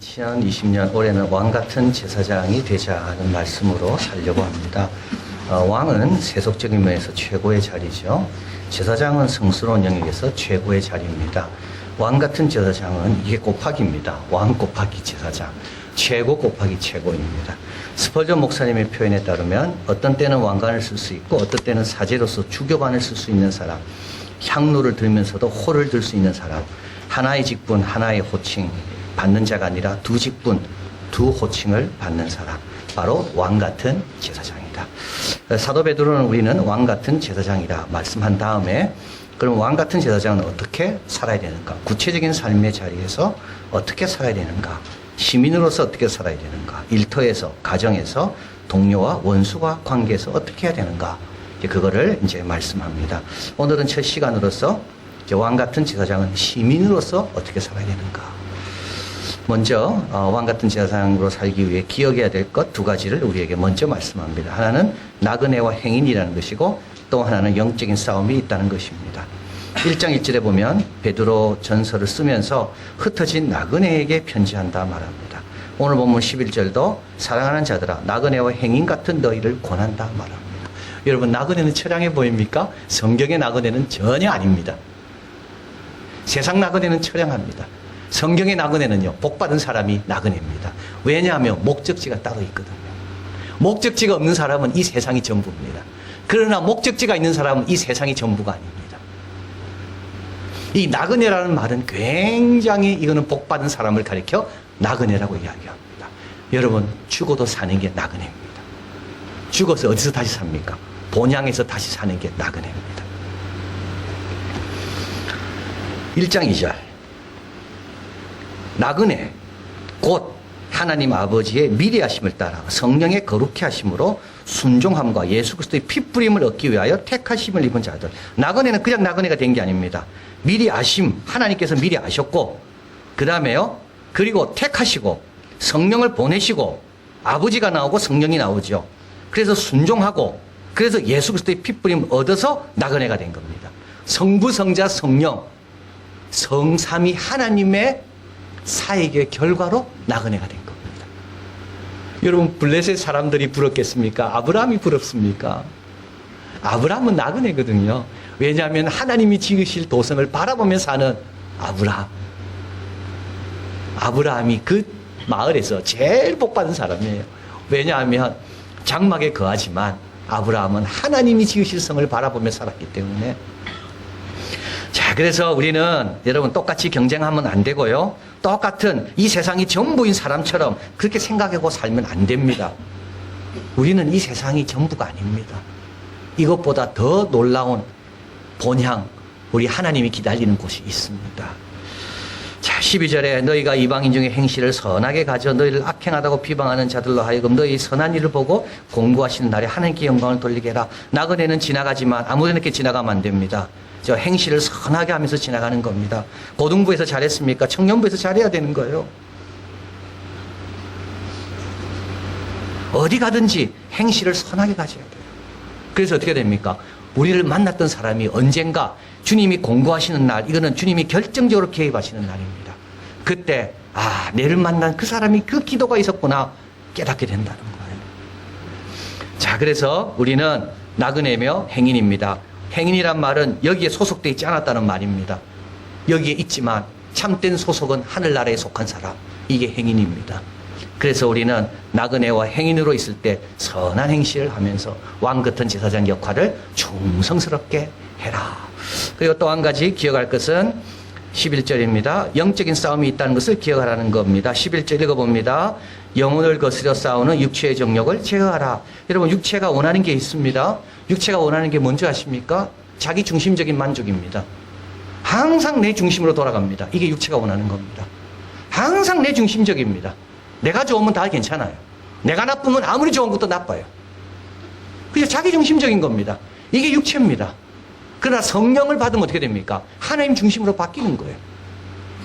2020년 올해는 왕 같은 제사장이 되자 하는 말씀으로 살려고 합니다. 왕은 세속적인 면에서 최고의 자리죠. 제사장은 성스러운 영역에서 최고의 자리입니다. 왕 같은 제사장은 이게 곱하기입니다. 왕 곱하기 제사장. 최고 곱하기 최고입니다. 스펄전 목사님의 표현에 따르면 어떤 때는 왕관을 쓸 수 있고 어떤 때는 사제로서 주교관을 쓸 수 있는 사람, 향로를 들면서도 호를 들 수 있는 사람, 하나의 직분, 하나의 호칭 받는 자가 아니라 두 직분, 두 호칭을 받는 사람, 바로 왕 같은 제사장이다. 사도 베드로는 우리는 왕 같은 제사장이다 말씀한 다음에, 그럼 왕 같은 제사장은 어떻게 살아야 되는가? 구체적인 삶의 자리에서 어떻게 살아야 되는가? 시민으로서 어떻게 살아야 되는가? 일터에서, 가정에서, 동료와 원수와 관계에서 어떻게 해야 되는가? 그거를 이제 말씀합니다. 오늘은 첫 시간으로서 왕 같은 제사장은 시민으로서 어떻게 살아야 되는가? 먼저 왕 같은 제사장으로 살기 위해 기억해야 될 것 두 가지를 우리에게 먼저 말씀합니다. 하나는 나그네와 행인이라는 것이고, 또 하나는 영적인 싸움이 있다는 것입니다. 1장 1절에 보면 베드로 전서를 쓰면서 흩어진 나그네에게 편지한다 말합니다. 오늘 본문 11절도 사랑하는 자들아 나그네와 행인 같은 너희를 권한다 말합니다. 여러분, 나그네는 처량해 보입니까? 성경의 나그네는 전혀 아닙니다. 세상 나그네는 처량합니다. 성경의 나그네는요, 복받은 사람이 나그네입니다. 왜냐하면 목적지가 따로 있거든요. 목적지가 없는 사람은 이 세상이 전부입니다. 그러나 목적지가 있는 사람은 이 세상이 전부가 아닙니다. 이 나그네라는 말은 굉장히, 이거는 복받은 사람을 가리켜 나그네라고 이야기합니다. 여러분, 죽어도 사는 게 나그네입니다. 죽어서 어디서 다시 삽니까? 본향에서 다시 사는 게 나그네입니다. 1장 2절. 나그네 곧 하나님 아버지의 미리하심을 따라 성령의 거룩히 하심으로 순종함과 예수 그리스도의 핏부림을 얻기 위하여 택하심을 입은 자들. 나그네는 그냥 나그네가 된 게 아닙니다. 미리 아심, 하나님께서 미리 아셨고, 그 다음에요, 그리고 택하시고 성령을 보내시고, 아버지가 나오고 성령이 나오죠. 그래서 순종하고, 그래서 예수 그리스도의 핏부림을 얻어서 나그네가 된 겁니다. 성부, 성자, 성령, 성삼위 하나님의 사역의 결과로 나그네가 된 겁니다. 여러분, 블레셋 사람들이 부럽겠습니까? 아브라함이 부럽습니까? 아브라함은 나그네거든요. 왜냐하면 하나님이 지으실 도성을 바라보며 사는 아브라함. 아브라함이 그 마을에서 제일 복받은 사람이에요. 왜냐하면 장막에 거하지만 아브라함은 하나님이 지으실 성을 바라보며 살았기 때문에. 자, 그래서 우리는 여러분 똑같이 경쟁하면 안 되고요. 똑같은 이 세상이 전부인 사람처럼 그렇게 생각하고 살면 안 됩니다. 우리는 이 세상이 전부가 아닙니다. 이것보다 더 놀라운 본향, 우리 하나님이 기다리는 곳이 있습니다. 자, 12절에 너희가 이방인 중에 행실을 선하게 가져 너희를 악행하다고 비방하는 자들로 하여금 너희 선한 일을 보고 공부하시는 날에 하나님께 영광을 돌리게 해라. 나그네는 지나가지만 아무데나 이렇게 지나가면 안 됩니다. 저 행실을 선하게 하면서 지나가는 겁니다. 고등부에서 잘했습니까? 청년부에서 잘해야 되는 거예요. 어디 가든지 행실을 선하게 가져야 돼요. 그래서 어떻게 됩니까? 우리를 만났던 사람이 언젠가 주님이 공부하시는 날, 이거는 주님이 결정적으로 개입하시는 날입니다. 그때 내를 만난 그 사람이 그 기도가 있었구나 깨닫게 된다는 거예요. 자, 그래서 우리는 나그네며 행인입니다. 행인이란 말은 여기에 소속되어 있지 않았다는 말입니다. 여기에 있지만 참된 소속은 하늘나라에 속한 사람, 이게 행인입니다. 그래서 우리는 나그네와 행인으로 있을 때 선한 행실을 하면서 왕 같은 제사장 역할을 충성스럽게 해라. 그리고 또 한 가지 기억할 것은 11절입니다. 영적인 싸움이 있다는 것을 기억하라는 겁니다. 11절 읽어봅니다. 영혼을 거스려 싸우는 육체의 정욕을 제어하라. 여러분, 육체가 원하는 게 있습니다. 육체가 원하는 게 뭔지 아십니까? 자기 중심적인 만족입니다. 항상 내 중심으로 돌아갑니다. 이게 육체가 원하는 겁니다. 항상 내 중심적입니다. 내가 좋으면 다 괜찮아요. 내가 나쁘면 아무리 좋은 것도 나빠요. 그게 자기 중심적인 겁니다. 이게 육체입니다. 그러나 성령을 받으면 어떻게 됩니까? 하나님 중심으로 바뀌는 거예요.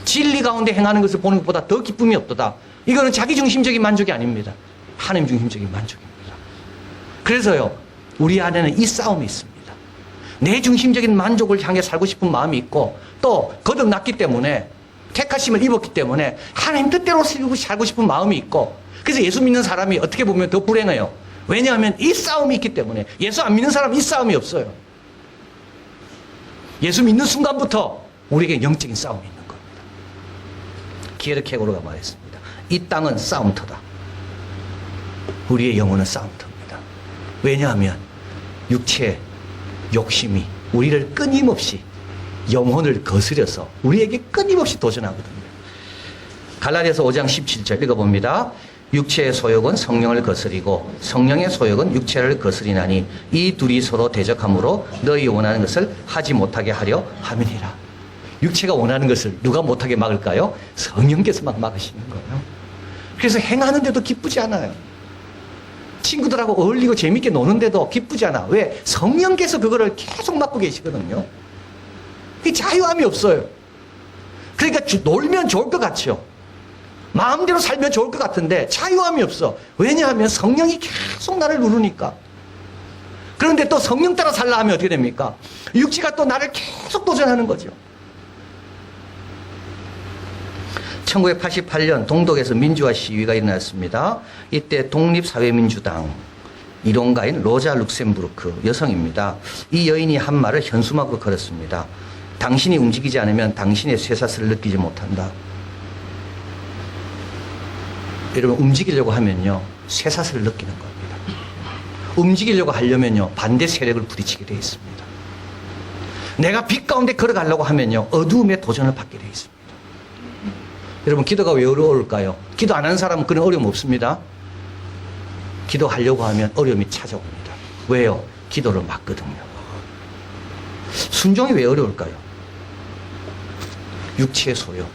진리 가운데 행하는 것을 보는 것보다 더 기쁨이 없도다. 이거는 자기 중심적인 만족이 아닙니다. 하나님 중심적인 만족입니다. 그래서요, 우리 안에는 이 싸움이 있습니다. 내 중심적인 만족을 향해 살고 싶은 마음이 있고, 또 거듭났기 때문에 택하심을 입었기 때문에 하나님 뜻대로 살고 싶은 마음이 있고, 그래서 예수 믿는 사람이 어떻게 보면 더 불행해요. 왜냐하면 이 싸움이 있기 때문에. 예수 안 믿는 사람은 이 싸움이 없어요. 예수 믿는 순간부터 우리에게 영적인 싸움이 있는 겁니다. 기에르케고르가 말했습니다. 이 땅은 싸움터다. 우리의 영혼은 싸움터입니다. 왜냐하면 육체의 욕심이 우리를 끊임없이 영혼을 거스려서 우리에게 끊임없이 도전하거든요. 갈라디아서 5장 17절 읽어봅니다. 육체의 소욕은 성령을 거스리고 성령의 소욕은 육체를 거스리나니 이 둘이 서로 대적함으로 너희 원하는 것을 하지 못하게 하려 함이니라. 육체가 원하는 것을 누가 못하게 막을까요? 성령께서 막 막으시는 거예요. 그래서 행하는데도 기쁘지 않아요. 친구들하고 어울리고 재밌게 노는데도 기쁘지 않아. 왜? 성령께서 그거를 계속 막고 계시거든요. 이 자유함이 없어요. 그러니까 놀면 좋을 것 같죠. 마음대로 살면 좋을 것 같은데 자유함이 없어. 왜냐하면 성령이 계속 나를 누르니까. 그런데 또 성령 따라 살라 하면 어떻게 됩니까? 육체가 또 나를 계속 도전하는 거죠. 1988년 동독에서 민주화 시위가 일어났습니다. 이때 독립사회민주당 이론가인 로자 룩셈부르크 여성입니다. 이 여인이 한 말을 현수막으로 걸었습니다. 당신이 움직이지 않으면 당신의 쇠사슬을 느끼지 못한다. 여러분, 움직이려고 하면요 쇠사슬을 느끼는 겁니다. 움직이려고 하려면요 반대 세력을 부딪히게 되어 있습니다. 내가 빛 가운데 걸어가려고 하면요 어두움에 도전을 받게 되어 있습니다. 여러분, 기도가 왜 어려울까요? 기도 안 하는 사람은 그런 어려움 없습니다. 기도하려고 하면 어려움이 찾아옵니다. 왜요? 기도를 막거든요. 순종이 왜 어려울까요? 육체의 소욕.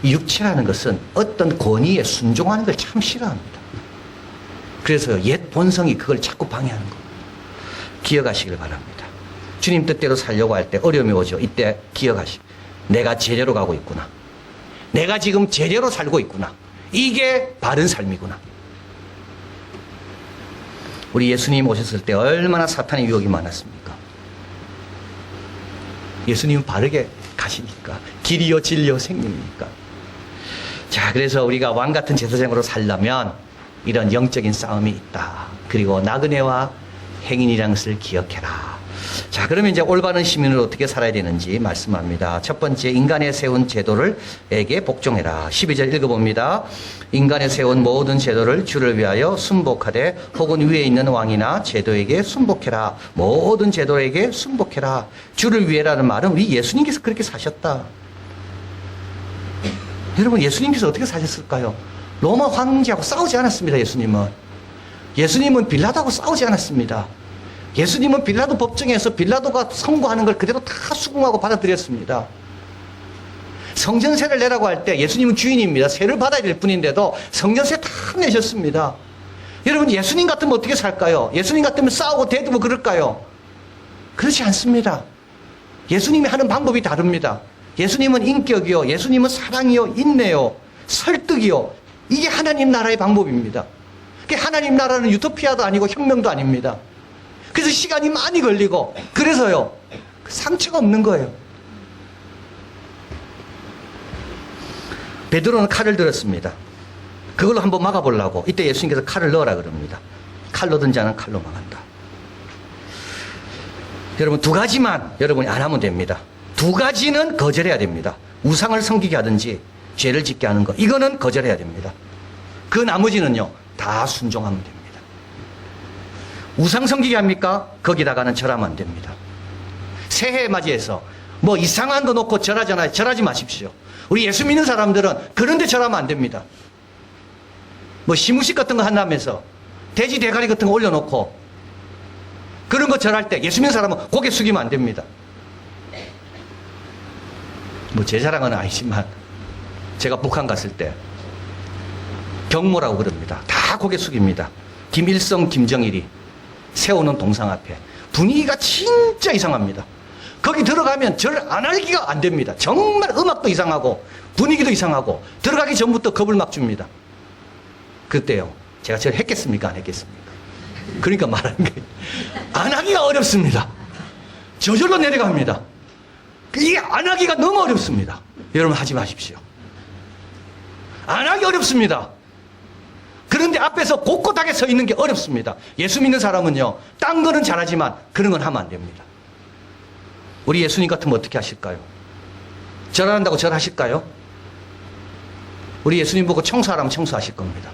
이 육체라는 것은 어떤 권위에 순종하는 걸 참 싫어합니다. 그래서 옛 본성이 그걸 자꾸 방해하는 겁니다. 기억하시길 바랍니다. 주님 뜻대로 살려고 할 때 어려움이 오죠. 이때 기억하시. 내가 제대로 가고 있구나. 내가 지금 제대로 살고 있구나. 이게 바른 삶이구나. 우리 예수님 오셨을 때 얼마나 사탄의 유혹이 많았습니까? 예수님은 바르게 가시니까. 길이요 진리요 생명이니까. 자, 그래서 우리가 왕 같은 제사장으로 살려면 이런 영적인 싸움이 있다. 그리고 나그네와 행인이라는 것을 기억해라. 자, 그러면 이제 올바른 시민으로 어떻게 살아야 되는지 말씀합니다. 첫 번째, 인간에 세운 제도를에게 복종해라. 12절 읽어봅니다. 인간에 세운 모든 제도를 주를 위하여 순복하되 혹은 위에 있는 왕이나 제도에게 순복해라. 모든 제도에게 순복해라. 주를 위해라는 말은 우리 예수님께서 그렇게 사셨다. 여러분, 예수님께서 어떻게 사셨을까요? 로마 황제하고 싸우지 않았습니다. 예수님은 빌라도하고 싸우지 않았습니다. 예수님은 빌라도 법정에서 빌라도가 선고하는 걸 그대로 다 수긍하고 받아들였습니다. 성전세를 내라고 할 때 예수님은 주인입니다. 세를 받아야 될 뿐인데도 성전세 다 내셨습니다. 여러분, 예수님 같으면 어떻게 살까요? 예수님 같으면 싸우고 대두고 그럴까요? 그렇지 않습니다. 예수님이 하는 방법이 다릅니다. 예수님은 인격이요, 예수님은 사랑이요, 인내요, 설득이요. 이게 하나님 나라의 방법입니다. 하나님 나라는 유토피아도 아니고 혁명도 아닙니다. 그래서 시간이 많이 걸리고, 그래서요 상처가 없는 거예요. 베드로는 칼을 들었습니다. 그걸로 한번 막아보려고. 이때 예수님께서 칼을 넣으라 그럽니다. 칼로 든 자는 칼로 망한다. 여러분, 두 가지만 여러분이 안 하면 됩니다. 두 가지는 거절해야 됩니다. 우상을 섬기게 하든지 죄를 짓게 하는 거, 이거는 거절해야 됩니다. 그 나머지는요 다 순종하면 됩니다. 우상 섬기게 합니까? 거기다가는 절하면 안 됩니다. 새해 맞이해서 뭐 이상한 거 놓고 절하잖아요. 절하지 마십시오. 우리 예수 믿는 사람들은 그런데 절하면 안 됩니다. 뭐 시무식 같은 거 한다면서 돼지 대가리 같은 거 올려놓고 그런 거 절할 때 예수 믿는 사람은 고개 숙이면 안 됩니다. 뭐 제 자랑은 아니지만 제가 북한 갔을 때 경모라고 그럽니다. 다 고개 숙입니다. 김일성, 김정일이 세우는 동상 앞에 분위기가 진짜 이상합니다. 거기 들어가면 절 안 하기가 안 됩니다. 정말 음악도 이상하고 분위기도 이상하고 들어가기 전부터 겁을 막 줍니다. 그때요 제가 절 했겠습니까? 안 했겠습니까? 그러니까 말하는 거예요. 안 하기가 어렵습니다. 저절로 내려갑니다. 이게 안 하기가 너무 어렵습니다. 여러분 하지 마십시오. 안 하기 어렵습니다. 그런데 앞에서 곳곳하게 서 있는 게 어렵습니다. 예수 믿는 사람은요, 딴 거는 잘하지만 그런 건 하면 안 됩니다. 우리 예수님 같으면 어떻게 하실까요? 절한다고 절하실까요? 우리 예수님 보고 청소하라면 청소하실 겁니다.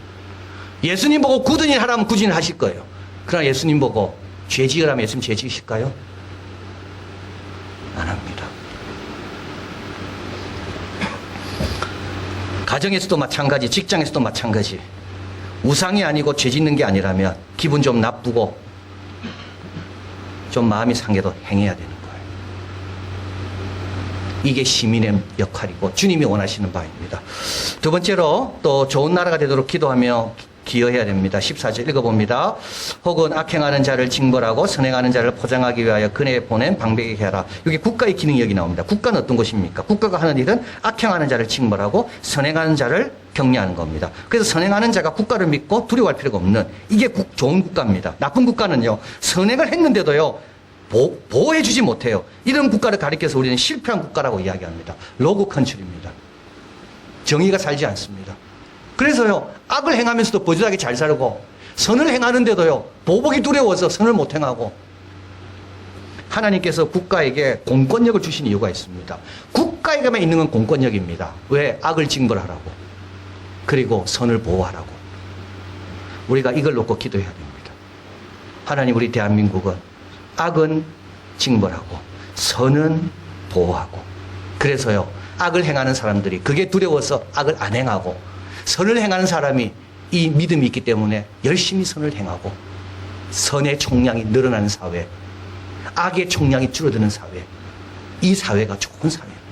예수님 보고 굳은 일 하라면 굳은 일 하실 거예요. 그러나 예수님 보고 죄 지으라면 예수님 죄 지으실까요? 안 합니다. 가정에서도 마찬가지, 직장에서도 마찬가지. 우상이 아니고 죄 짓는 게 아니라면 기분 좀 나쁘고 좀 마음이 상해도 행해야 되는 거예요. 이게 시민의 역할이고 주님이 원하시는 바입니다. 두 번째로 또 좋은 나라가 되도록 기도하며 기여해야 됩니다. 14절 읽어봅니다. 혹은 악행하는 자를 징벌하고 선행하는 자를 포장하기 위하여 그네 보낸 방백에게 하라. 여기 국가의 기능이 여기 나옵니다. 국가는 어떤 것입니까? 국가가 하는 일은 악행하는 자를 징벌하고 선행하는 자를 격려하는 겁니다. 그래서 선행하는 자가 국가를 믿고 두려워할 필요가 없는, 이게 좋은 국가입니다. 나쁜 국가는요, 선행을 했는데도요 보호해주지 못해요. 이런 국가를 가리켜서 우리는 실패한 국가라고 이야기합니다. 로그 컨트리입니다. 정의가 살지 않습니다. 그래서요, 악을 행하면서도 버젓하게 잘 살고, 선을 행하는데도요 보복이 두려워서 선을 못 행하고, 하나님께서 국가에게 공권력을 주신 이유가 있습니다. 국가에게만 있는 건 공권력입니다. 왜? 악을 징벌하라고, 그리고 선을 보호하라고. 우리가 이걸 놓고 기도해야 됩니다. 하나님, 우리 대한민국은 악은 징벌하고 선은 보호하고, 그래서요 악을 행하는 사람들이 그게 두려워서 악을 안 행하고, 선을 행하는 사람이 이 믿음이 있기 때문에 열심히 선을 행하고, 선의 총량이 늘어나는 사회, 악의 총량이 줄어드는 사회, 이 사회가 좋은 사회입니다.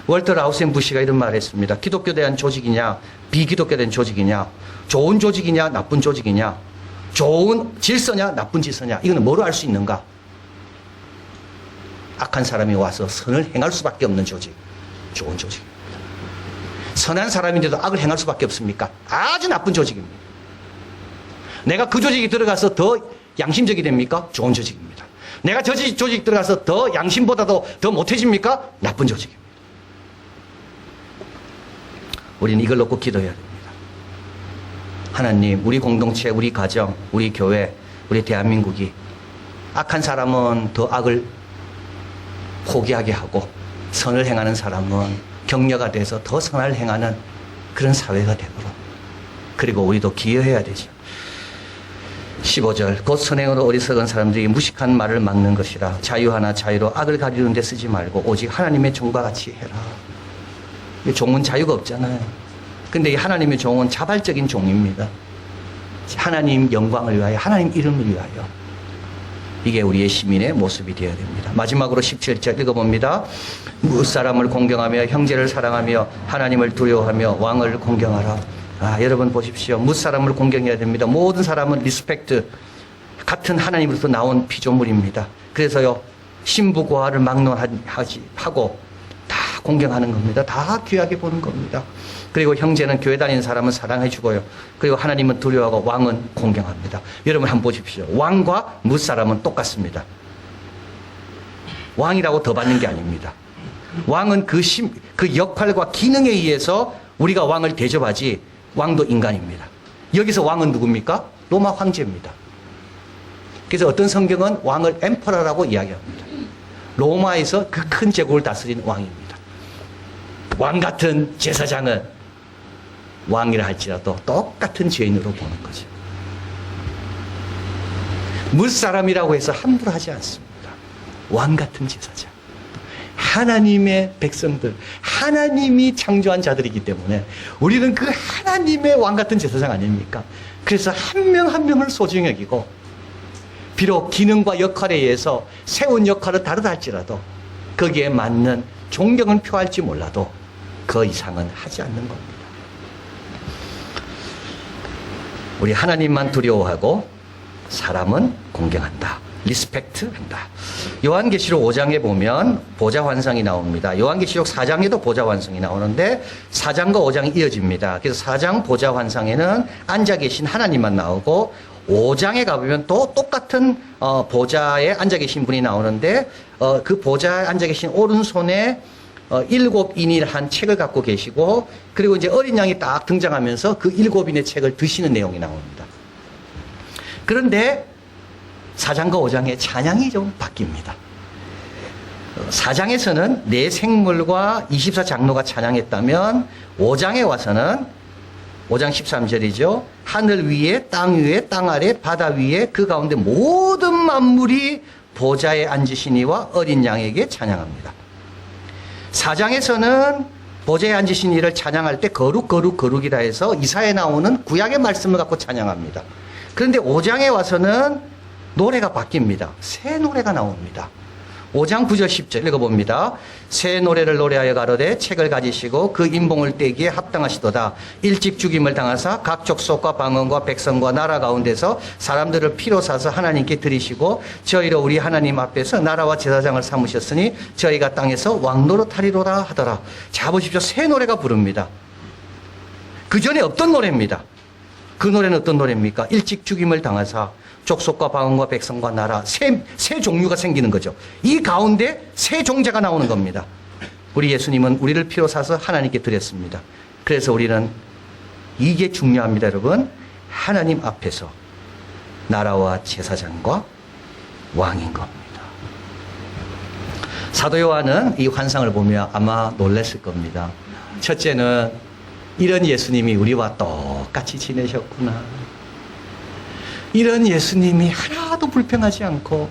월터 라우센부시가 이런 말을 했습니다. 기독교에 대한 조직이냐 비기독교에 대한 조직이냐, 좋은 조직이냐 나쁜 조직이냐, 좋은 질서냐 나쁜 질서냐, 이거는 뭐로 알 수 있는가? 악한 사람이 와서 선을 행할 수밖에 없는 조직, 좋은 조직입니다. 선한 사람인데도 악을 행할 수밖에 없습니까? 아주 나쁜 조직입니다. 내가 그 조직에 들어가서 더 양심적이 됩니까? 좋은 조직입니다. 내가 저 조직 들어가서 더 양심보다도 더 못해집니까? 나쁜 조직입니다. 우리는 이걸 놓고 기도해야 됩니다. 하나님, 우리 공동체, 우리 가정, 우리 교회, 우리 대한민국이 악한 사람은 더 악을 포기하게 하고, 선을 행하는 사람은 격려가 돼서 더 선을 행하는 그런 사회가 되도록, 그리고 우리도 기여해야 되죠. 15절, 곧 선행으로 어리석은 사람들이 무식한 말을 막는 것이라. 자유하나 자유로 악을 가리는 데 쓰지 말고 오직 하나님의 종과 같이 해라. 이 종은 자유가 없잖아요. 근데 이 하나님의 종은 자발적인 종입니다. 하나님 영광을 위하여, 하나님 이름을 위하여. 이게 우리의 시민의 모습이 되어야 됩니다. 마지막으로 17절 읽어봅니다. 무사람을 공경하며 형제를 사랑하며 하나님을 두려워하며 왕을 공경하라. 여러분 보십시오. 무사람을 공경해야 됩니다. 모든 사람은 리스펙트, 같은 하나님으로부터 나온 피조물입니다. 그래서요, 신부고아를 막론하고 다 공경하는 겁니다. 다 귀하게 보는 겁니다. 그리고 형제는 교회 다니는 사람은 사랑해주고요. 그리고 하나님은 두려워하고 왕은 공경합니다. 여러분 한번 보십시오. 왕과 무사람은 똑같습니다. 왕이라고 더 받는 게 아닙니다. 왕은 그 역할과 기능에 의해서 우리가 왕을 대접하지, 왕도 인간입니다. 여기서 왕은 누굽니까? 로마 황제입니다. 그래서 어떤 성경은 왕을 엠퍼러라고 이야기합니다. 로마에서 그 큰 제국을 다스리는 왕입니다. 왕 같은 제사장은 왕이라 할지라도 똑같은 죄인으로 보는 거죠. 무사람이라고 해서 함부로 하지 않습니다. 왕 같은 제사장, 하나님의 백성들, 하나님이 창조한 자들이기 때문에 우리는 그 하나님의 왕 같은 제사장 아닙니까? 그래서 한 명 한 명을 소중히 여기고, 비록 기능과 역할에 의해서 세운 역할은 다르다 할지라도 거기에 맞는 존경은 표할지 몰라도 그 이상은 하지 않는 겁니다. 우리 하나님만 두려워하고 사람은 공경한다. 리스펙트 한다. 요한계시록 5장에 보면 보좌 환상이 나옵니다. 요한계시록 4장에도 보좌 환상이 나오는데 4장과 5장이 이어집니다. 그래서 4장 보좌 환상에는 앉아 계신 하나님만 나오고 5장에 가보면 또 똑같은 보좌에 앉아 계신 분이 나오는데 그 보좌에 앉아 계신 오른손에 7인이 한 책을 갖고 계시고 그리고 이제 어린 양이 딱 등장하면서 그 7인의 책을 드시는 내용이 나옵니다. 그런데 4장과 5장의 찬양이 좀 바뀝니다. 4장에서는 네 생물과 24장로가 찬양했다면 5장에 와서는 5장 13절이죠. 하늘 위에 땅 위에 땅 아래 바다 위에 그 가운데 모든 만물이 보좌에 앉으신 이와 어린 양에게 찬양합니다. 4장에서는 보좌에 앉으신 이를 찬양할 때 거룩 거룩 거룩이라 해서 이사야에 나오는 구약의 말씀을 갖고 찬양합니다. 그런데 5장에 와서는 노래가 바뀝니다. 새 노래가 나옵니다. 5장 9절 10절 읽어봅니다. 새 노래를 노래하여 가로되 책을 가지시고 그 인봉을 떼기에 합당하시도다. 일찍 죽임을 당하사 각 족속과 방언과 백성과 나라 가운데서 사람들을 피로 사서 하나님께 드리시고 저희로 우리 하나님 앞에서 나라와 제사장을 삼으셨으니 저희가 땅에서 왕노릇 하리로다 하더라. 자 보십시오. 새 노래가 부릅니다. 그 전에 없던 노래입니다. 그 노래는 어떤 노래입니까? 일찍 죽임을 당하사 족속과 방언과 백성과 나라 새 종류가 생기는 거죠. 이 가운데 새 종자가 나오는 겁니다. 우리 예수님은 우리를 피로 사서 하나님께 드렸습니다. 그래서 우리는 이게 중요합니다, 여러분. 하나님 앞에서 나라와 제사장과 왕인 겁니다. 사도 요한은 이 환상을 보며 아마 놀랐을 겁니다. 첫째는 이런 예수님이 우리와 똑같이 지내셨구나. 이런 예수님이 하나도 불평하지 않고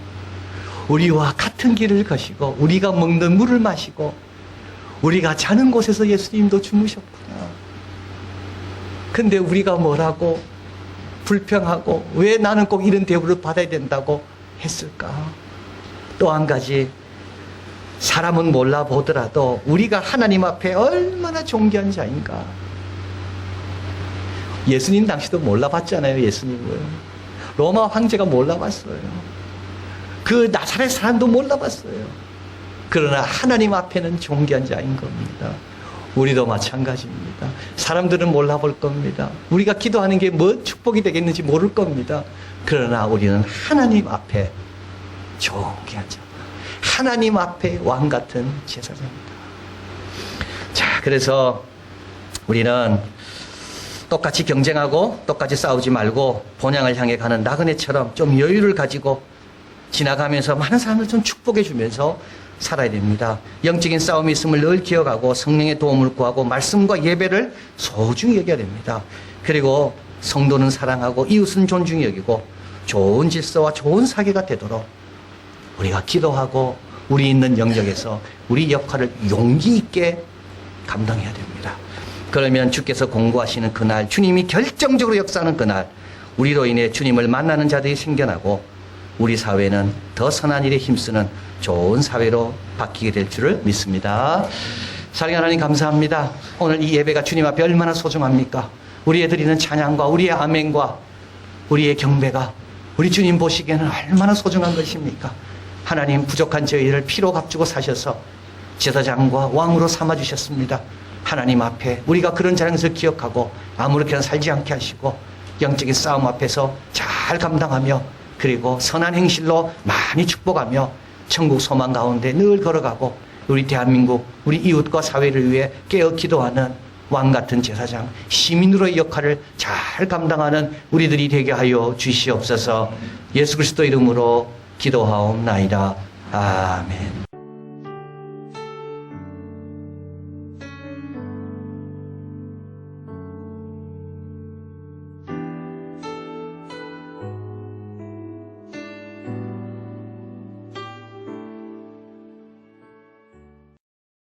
우리와 같은 길을 가시고 우리가 먹는 물을 마시고 우리가 자는 곳에서 예수님도 주무셨구나. 근데 우리가 뭐라고 불평하고 왜 나는 꼭 이런 대우를 받아야 된다고 했을까? 또 한 가지, 사람은 몰라보더라도 우리가 하나님 앞에 얼마나 존귀한 자인가. 예수님 당시도 몰라봤잖아요. 예수님을 로마 황제가 몰라봤어요. 그 나사렛 사람도 몰라봤어요. 그러나 하나님 앞에는 존귀한 자인 겁니다. 우리도 마찬가지입니다. 사람들은 몰라볼 겁니다. 우리가 기도하는 게 뭐 축복이 되겠는지 모를 겁니다. 그러나 우리는 하나님 앞에 존귀한 자, 하나님 앞에 왕 같은 제사장입니다. 자, 그래서 우리는 똑같이 경쟁하고 똑같이 싸우지 말고 본향을 향해 가는 나그네처럼 좀 여유를 가지고 지나가면서 많은 사람을 좀 축복해 주면서 살아야 됩니다. 영적인 싸움이 있음을 늘 기억하고 성령의 도움을 구하고 말씀과 예배를 소중히 여겨야 됩니다. 그리고 성도는 사랑하고 이웃은 존중히 여기고 좋은 질서와 좋은 사계가 되도록 우리가 기도하고 우리 있는 영역에서 우리 역할을 용기 있게 감당해야 됩니다. 그러면 주께서 공고하시는 그날, 주님이 결정적으로 역사하는 그날, 우리로 인해 주님을 만나는 자들이 생겨나고 우리 사회는 더 선한 일에 힘쓰는 좋은 사회로 바뀌게 될 줄을 믿습니다. 사랑하는 하나님 감사합니다. 오늘 이 예배가 주님 앞에 얼마나 소중합니까? 우리의 드리는 찬양과 우리의 아멘과 우리의 경배가 우리 주님 보시기에는 얼마나 소중한 것입니까? 하나님, 부족한 저희를 피로 값주고 사셔서 제사장과 왕으로 삼아주셨습니다. 하나님 앞에 우리가 그런 자랑을 기억하고 아무렇게나 살지 않게 하시고 영적인 싸움 앞에서 잘 감당하며 그리고 선한 행실로 많이 축복하며 천국 소망 가운데 늘 걸어가고 우리 대한민국, 우리 이웃과 사회를 위해 깨어 기도하는 왕같은 제사장, 시민으로의 역할을 잘 감당하는 우리들이 되게 하여 주시옵소서. 예수 그리스도 이름으로 기도하옵나이다. 아멘.